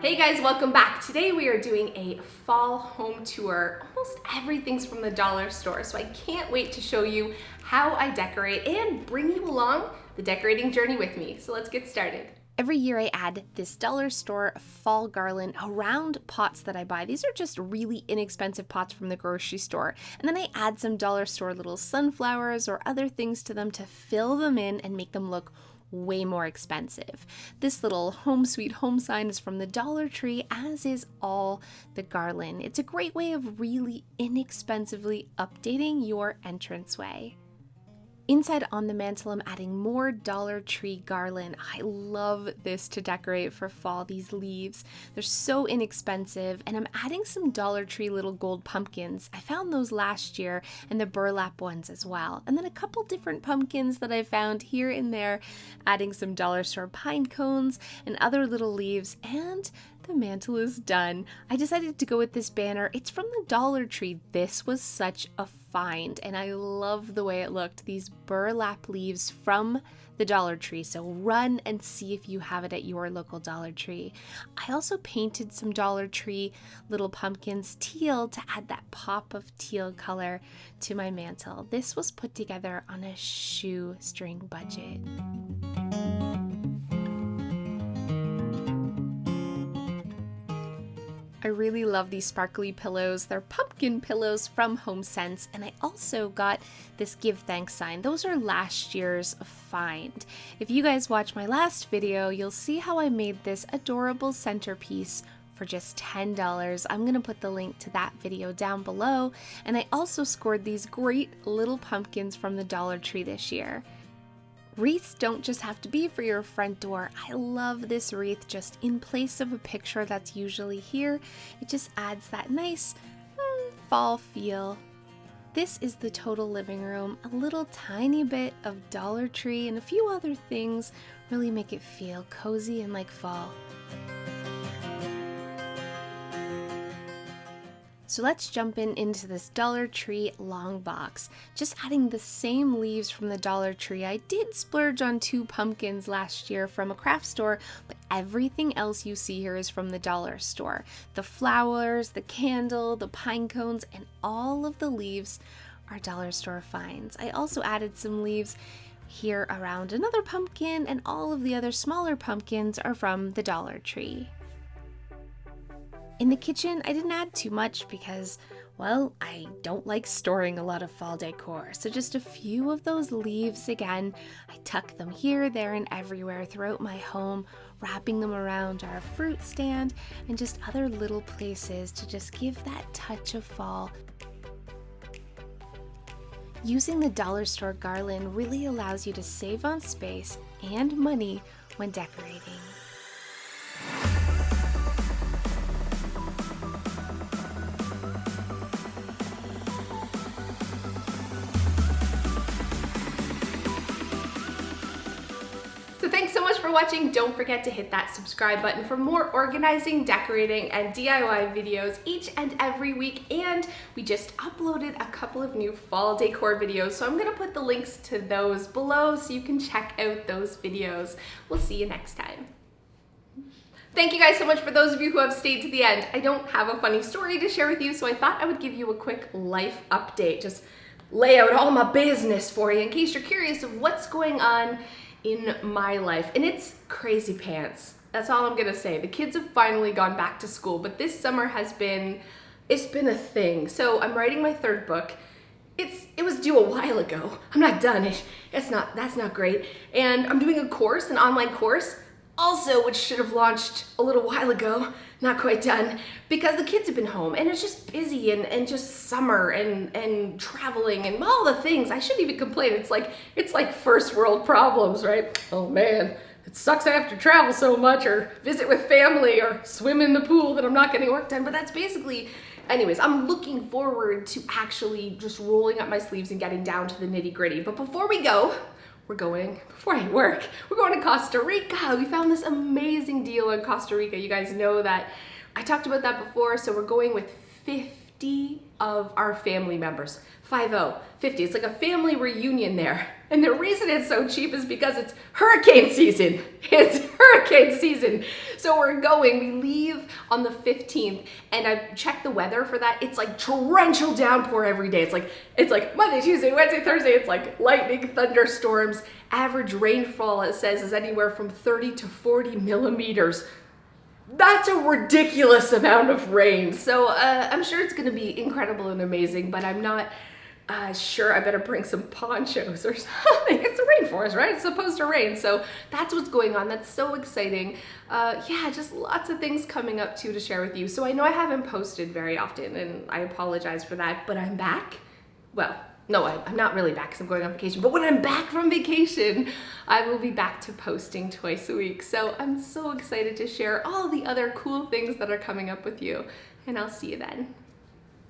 Hey guys, welcome back. Today we are doing a fall home tour. Almost everything's from the dollar store, so I can't wait to show you how I decorate and bring you along the decorating journey with me. So let's get started. Every year I add this dollar store fall garland around pots that I buy. These are just really inexpensive pots from the grocery store. And then I add some dollar store little sunflowers or other things to them to fill them in and make them look way more expensive. This little home sweet home sign is from the Dollar Tree, as is all the garland. It's a great way of really inexpensively updating your entranceway. Inside on the mantle, I'm adding more Dollar Tree garland. I love this to decorate for fall, these leaves. They're so inexpensive, and I'm adding some Dollar Tree little gold pumpkins. I found those last year, and the burlap ones as well. And then a couple different pumpkins that I found here and there, adding some dollar store pine cones and other little leaves, and the mantle is done. I decided to go with this banner. It's from the Dollar Tree. This was such a find, and I love the way it looked. These burlap leaves from the Dollar Tree, so run and see if you have it at your local Dollar Tree. I also painted some Dollar Tree little pumpkins teal to add that pop of teal color to my mantle. This was put together on a shoestring budget. I really love these sparkly pillows. They're pumpkin pillows from HomeSense, and I also got this give thanks sign. Those are last year's find. If you guys watch my last video, you'll see how I made this adorable centerpiece for just $10. I'm gonna put the link to that video down below, and I also scored these great little pumpkins from the Dollar Tree this year. Wreaths don't just have to be for your front door. I love this wreath just in place of a picture that's usually here. It just adds that nice fall feel. This is the total living room. A little tiny bit of Dollar Tree and a few other things really make it feel cozy and like fall. So let's jump into this Dollar Tree long box. Just adding the same leaves from the Dollar Tree. I did splurge on 2 pumpkins last year from a craft store, but everything else you see here is from the dollar store. The flowers, the candle, the pine cones, and all of the leaves are dollar store finds. I also added some leaves here around another pumpkin, and all of the other smaller pumpkins are from the Dollar Tree. In the kitchen, I didn't add too much because, well, I don't like storing a lot of fall decor. So just a few of those leaves again. I tuck them here, there, and everywhere throughout my home, wrapping them around our fruit stand and just other little places to just give that touch of fall. Using the dollar store garland really allows you to save on space and money when decorating. So thanks so much for watching. Don't forget to hit that subscribe button for more organizing, decorating, and DIY videos each and every week. And we just uploaded a couple of new fall decor videos, so I'm gonna put the links to those below so you can check out those videos. We'll see you next time. Thank you guys so much for those of you who have stayed to the end. I don't have a funny story to share with you, so I thought I would give you a quick life update. Just lay out all my business for you in case you're curious of what's going on in my life. And it's crazy pants. That's all I'm gonna say. The kids have finally gone back to school, but this summer has been, it's been a thing. So I'm writing my 3rd book. It was due a while ago. I'm not done. That's not great. And I'm doing a course, an online course, also, which should have launched a little while ago, not quite done, because the kids have been home and it's just busy and just summer and traveling and all the things. I shouldn't even complain. It's like first world problems, right? Oh man, it sucks I have to travel so much or visit with family or swim in the pool that I'm not getting work done, but that's basically, anyways, I'm looking forward to actually just rolling up my sleeves and getting down to the nitty gritty. But before we go, we're going to Costa Rica. We found this amazing deal in Costa Rica. You guys know that I talked about that before. So we're going with 15 50 of our family members. 50. It's like a family reunion there. And the reason it's so cheap is because it's hurricane season. It's hurricane season. So we're going, we leave on the 15th, and I checked the weather for that. It's like torrential downpour every day. It's like Monday, Tuesday, Wednesday, Thursday. It's like lightning, thunderstorms. Average rainfall, it says, is anywhere from 30 to 40 millimeters. That's a ridiculous amount of rain. So I'm sure it's gonna be incredible and amazing, but I'm not sure. I better bring some ponchos or something. It's a rainforest, right? It's supposed to rain. So that's what's going on. That's so exciting. Yeah, just lots of things coming up too to share with you. So I know I haven't posted very often, and I apologize for that, but I'm back. Well, no, I'm not really back because I'm going on vacation, but when I'm back from vacation, I will be back to posting twice a week. So I'm so excited to share all the other cool things that are coming up with you, and I'll see you then.